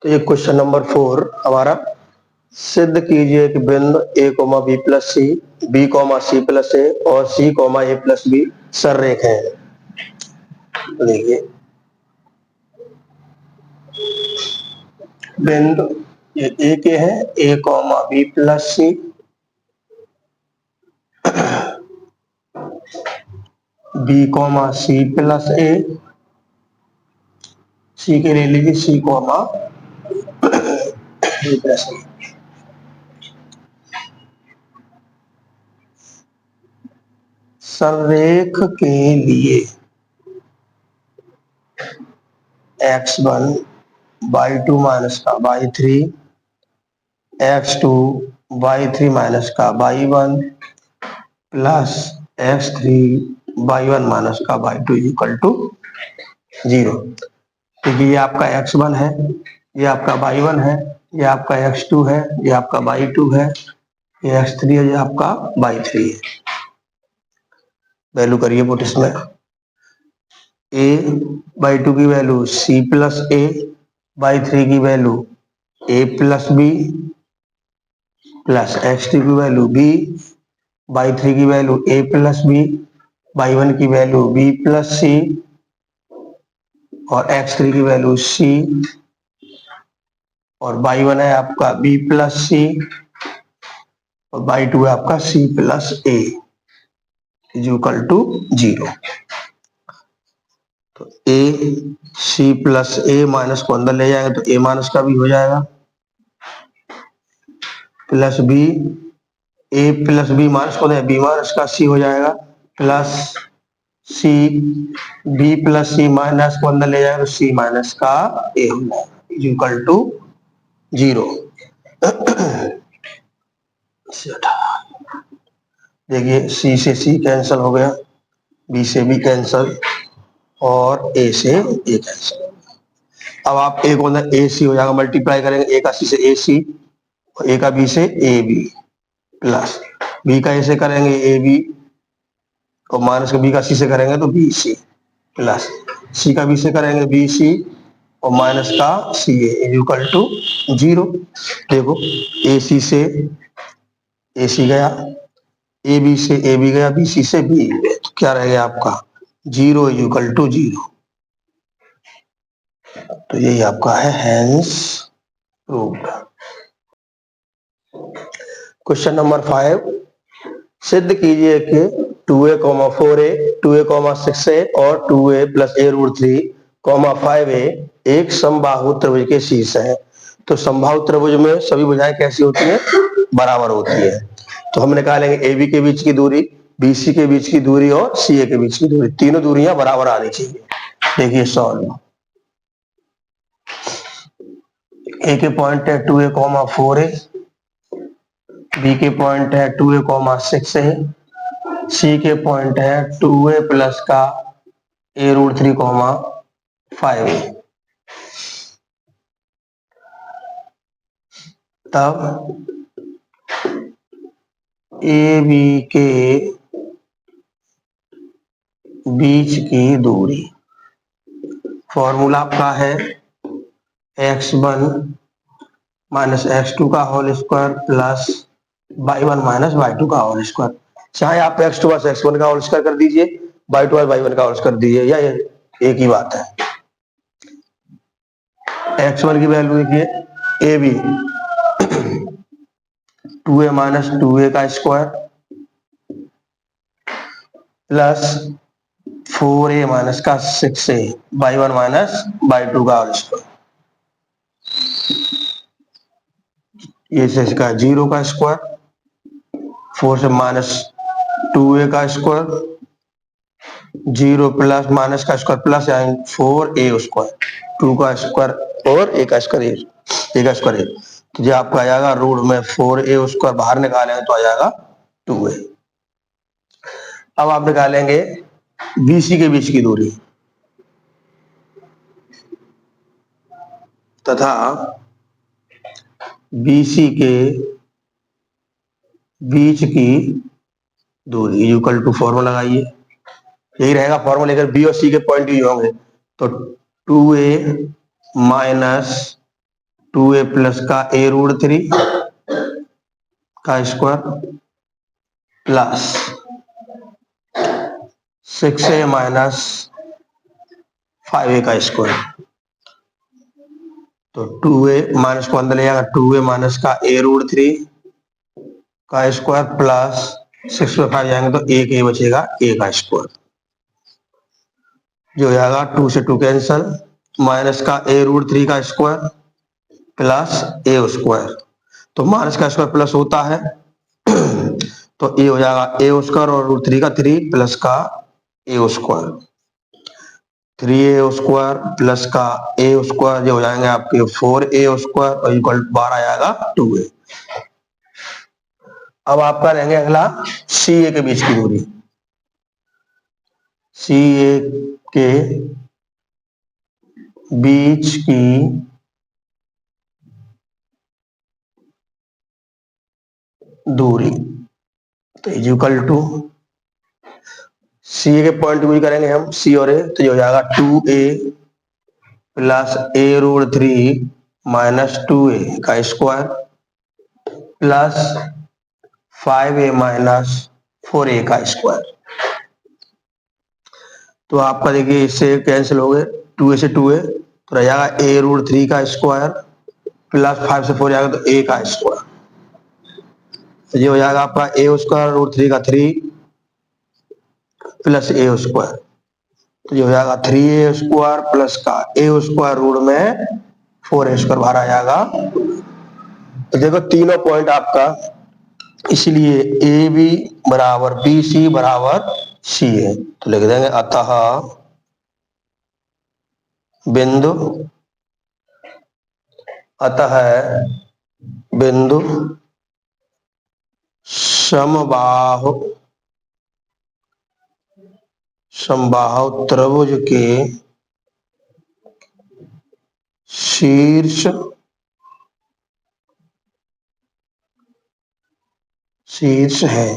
तो ये question number 4 हमारा, सिद्ध कीजिए कि बिंदु a comma B plus C, B comma C plus A और C comma A plus B सररेख हैं। देखिए बिंदु ये ए के हैं, a comma B plus C, B comma C plus A, C के ले लीजिए सी कॉमा ए प्लस ए। सररेख के लिए x1 y2 माइनस का y3, x2 y3 माइनस का y1 plus x3 y1 minus का y2 इक्वल टू 0। क्योंकि ये आपका x1 है, ये आपका y1 है, ये आपका x2 है, ये आपका y2 है, ये x3 है, ये आपका y3 है। वैल्यू करिए पुट इसमें, a बाई 2 की value c plus A, by 3 की value a plus B, plus x2 की वैल्यू b, बाई 3 की value a plus B, by 1 की वैल्यू b प्लस सी और x3 की वैल्यू c और बाई 1 है आपका b प्लस सी और बाई 2 है आपका c plus A is equal to 0। तो a c plus A minus को अंदर ले जाएंगे तो a माइनस का भी हो जाएगा, plus B, a plus B minus को बी माइनस का c हो जाएगा, plus C, B plus C minus को अंदर ले जाएगा तो सी माइनस का ए हो जाएगा इज इक्वल टू 0। देखिए सी से सी कैंसिल हो गया, बी से बी कैंसिल और ए से ए कैंसिल। अब आप ए को अंदर ए सी हो जाएगा, मल्टीप्लाई करेंगे ए का सी से ए सी और ए का बी से ए बी, प्लस बी का ए से करेंगे ए बी और माइनस का बी का सी से करेंगे तो बी सी, प्लस सी का बी से करेंगे बी सी और माइनस का सी ए इक्वल टू 0। देखो ए सी से ए सी गया, ए बी से ए बी गया, बी सी से बी गया, तो क्या रह गया आपका 0 इक्वल टू 0। तो यही आपका है हैंस प्रूव्ड। क्वेश्चन नंबर 5, सिद्ध कीजिए कि 2a, 4a, 2a, 6a और 2a plus a root 3, 5a एक समबाहु त्रिभुज के शीर्ष है। तो समबाहु त्रिभुज में सभी भुजाएं कैसी होती हैं? बराबर होती है। तो हम निकालेंगे ए बी के बीच की दूरी, बी सी के बीच की दूरी और सी ए के बीच की दूरी, तीनों दूरियां बराबर आनी चाहिए। देखिए सॉल्व, ए के पॉइंट है 2a, 4a, बी के पॉइंट है 2a, 6a, सी के पॉइंट है 2a प्लस का a रूट 3, 5a। तब ए बी के बीच की दूरी, फॉर्मूला आपका है x1 माइनस x2 का whole square plus y1 minus y2 का होल स्क्वायर। चाहे आप x2 बस x1 का होल स्क्वायर कर दीजिए, y2 y1 का होल स्क्वायर कर दीजिए, या एक ही बात है। x1 की वैल्यू देखिए A B 2a minus 2a का स्क्वायर प्लस 4a माइनस का 6a, y1 माइनस y2 का होल स्क्वायर, ये से इसका 0 का स्क्वायर, 4 से माइनस 2a का स्क्वायर, 0 प्लस माइनस का स्क्वायर प्लस यानी 4a स्क्वायर, 2 का स्क्वायर और a का स्क्वायर, a का स्क्वायर। तो जो आपका आ जाएगा रूट में 4a स्क्वायर बाहर निकालेंगे तो आ जाएगा 2a। अब आप निकालेंगे BC के बीच की दूरी तथा BC के बीच की दूरी इक्वल टू फॉर्मूला लगाइए, यही रहेगा फॉर्मूला। लेकर बी और सी के पॉइंट ही होंगे तो 2a माइनस 2a प्लस का a√3 का square plus 6a minus 5a का स्क्वायर। तो 2a माइनस को अंदर ले जाएगा, 2a माइनस का a√3 का स्क्वायर प्लस 6 में 5 जाएंगे तो एक a बचेगा, a का स्क्वायर जो हो जाएगा 2 से 2 कैंसल, माइनस का a√3 का स्क्वायर प्लस a स्क्वायर। तो माइनस का स्क्वायर प्लस होता है तो a हो जाएगा a स्क्वायर और √3 का 3 प्लस का a square, 3a square plus का a स्क्वायर जो हो जाएंगे आपके 4a स्क्वायर और इक्वल 12 आएगा 2a। अब आपका रहेंगे अगला CA के बीच की दूरी। CA के बीच की दूरी तो इक्वल टू CA के पॉइंट यूज करेंगे हम C और A, तो ये हो जाएगा 2a plus a√3 minus 2a का square plus 5a minus 4a का स्क्वायर। तो आपका देखिए इससे कैंसिल हो गए, 2a से 2a तो रह जाएगा a√3 का स्क्वायर प्लस 5 से 4 जाएगा तो a का स्क्वायर। तो ये हो जाएगा आपका a स्क्वायर √3 का 3 प्लस a स्क्वायर। तो ये हो जाएगा 3a स्क्वायर प्लस का a स्क्वायर रूट में 4a स्क्वायर बाहर आ जाएगा। तो देखो तीनों पॉइंट आपका, इसलिए ए बी बराबर बी सी बराबर सी है। तो लिख देंगे अतः बिंदु समबाहु त्रिभुज के शीर्ष है,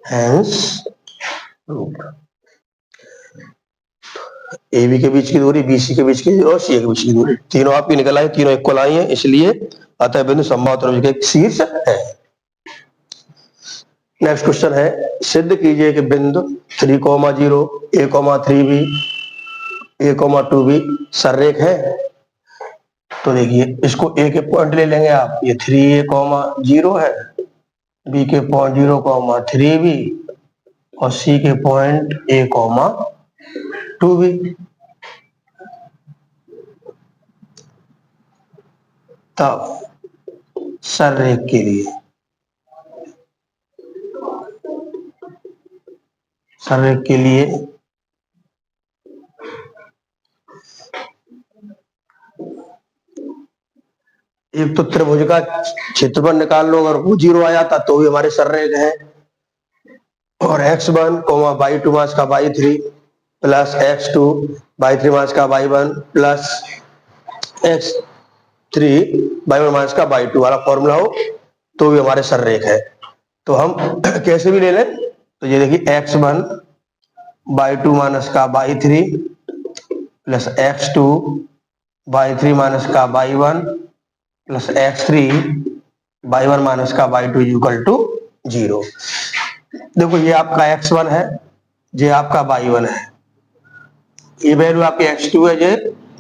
हैंस ए बी के बीच की दूरी, बी सी के बीच की दूरी और सी के बीच की दूरी तीनों आपकी निकल आई, तीनों इक्वल आई है, इसलिए अतः बिंदु समबाहु त्रिभुज के शीर्ष है। नेक्स्ट क्वेश्चन है, सिद्ध कीजिए कि बिंदु 3,0 a,3b a,2b सररेख है। तो देखिए इसको a के पॉइंट ले लेंगे आप, ये 3a,0 है, b के पॉइंट 0,3b और c के पॉइंट a,2b। तब सररेख के लिए एक तो त्रिभुज का क्षेत्रफल निकाल लो, अगर वो 0 आ जाता तो भी हमारे सररेख है। और x1, y2 मास का y3 प्लस x2 y3 मास का y1 प्लस x3 y1 मास का y2 वाला फॉर्मूला हो तो भी हमारे सररेख है। तो हम कैसे भी ले लें, तो ये देखिए x1 y2 माइनस का y3 plus x2 y3 minus का y1 plus x3 y1 minus का y2 इक्वल टू 0। देखो ये आपका x1 है, ये आपका y1 है, ये वैल्यू आपकी x2 है, ये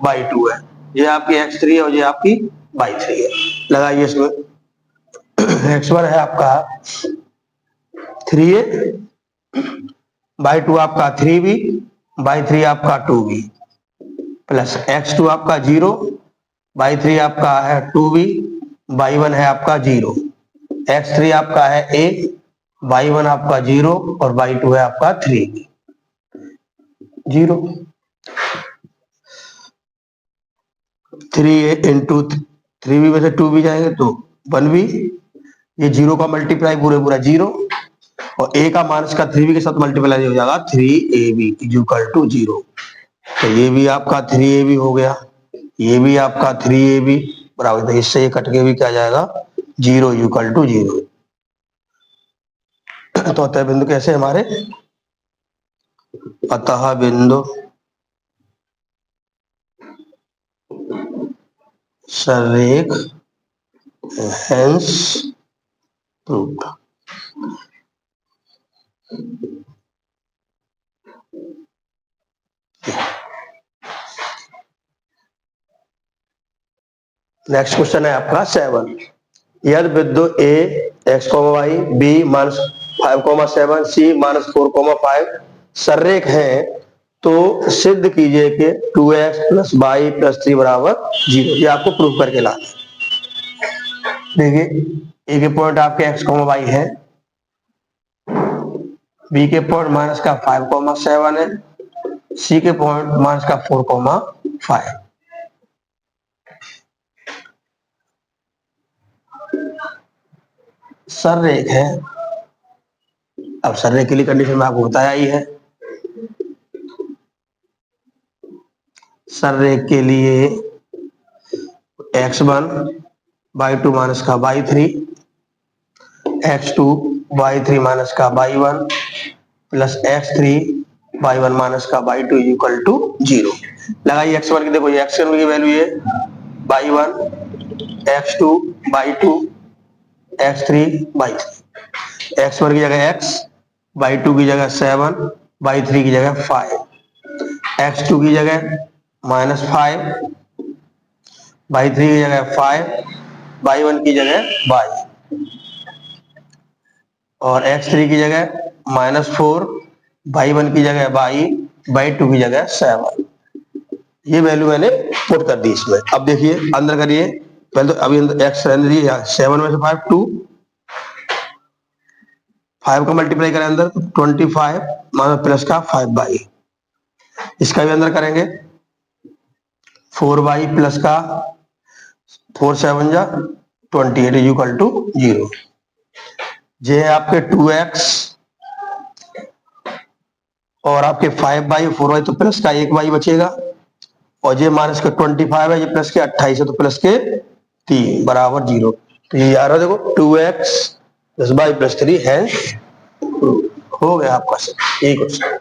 y2 है, ये आपकी x3 है और ये आपकी y3 है। लगाइए इसमें x1 है आपका 3a, y2 आपका 3b, y3 आपका 2b प्लस x2 आपका 0, y3 आपका है 2b, y1 है आपका 0, x3 आपका है a, y1 आपका 0 और y2 है आपका 3b 0। 3a इंटू 3b में से 2b जाएंगे तो 1b, ये 0 का मल्टीप्लाई पूरा 0 और a का माइनस का 3b के साथ मल्टीप्लाई हो जाएगा 3ab इक्वल टू 0। तो ये भी आपका 3ab हो गया, ये भी आपका 3ab बराबर, तो इससे ये कट के भी क्या जाएगा 0 इक्वल टू 0। तो अतः बिंदु कैसे हमारे, अतः बिंदु सररेख हेंस प्रूव्ड। नेक्स्ट क्वेश्चन है आपका 7। यदि बिंदु ए एक्स कॉमा वाई बी -5,7 सी -4,5 सररेख है तो सिद्ध कीजिए कि 2x + y + 3 बराबर 0। ये आपको प्रूफ करके लाना है। देखिए ए के पॉइंट आपके एक्स कॉमा वाई है, बी के पॉइंट -5,7 है, सी के पॉइंट -4,5। सररेख है। अब सररेख के लिए कंडीशन में आपको बताया ही है। सररेख के लिए x1 y2 माइनस का y3 x2 y3 माइनस का y1 plus x3 y1 minus का y2 इक्वल टू 0। लगाइए x1 की, देखो ये x1 की वैल्यू है y1 x2 y2 x3 y3। x1 की जगह x, y2 की जगह 7, y3 की जगह 5, x2 की जगह -5, y3 की जगह 5, y1 की जगह y और x3 की जगह -4, y1 की जगह y, y2 की जगह 7। ये वैल्यू मैंने पुट कर दी इसमें। अब देखिए अंदर करिए, पहले तो अभी अंदर x रहने दीजिए, 7 में से 5 2, 5 का मल्टीप्लाई करें अंदर 25 माइनस प्लस का 5y। इसका भी अंदर करेंगे 4y प्लस का 4 7 जा 28 इक्वल टू 0। ये है आपके 2x और आपके 5y 4y, तो प्लस का 1y बचेगा, और ये माइनस के 25 है, ये प्लस के 28 है, तो प्लस के 3 बराबर 0। तो ये आ रहा है देखो 2x + y + 3 है। हो गया आपका सर, यही क्वेश्चन।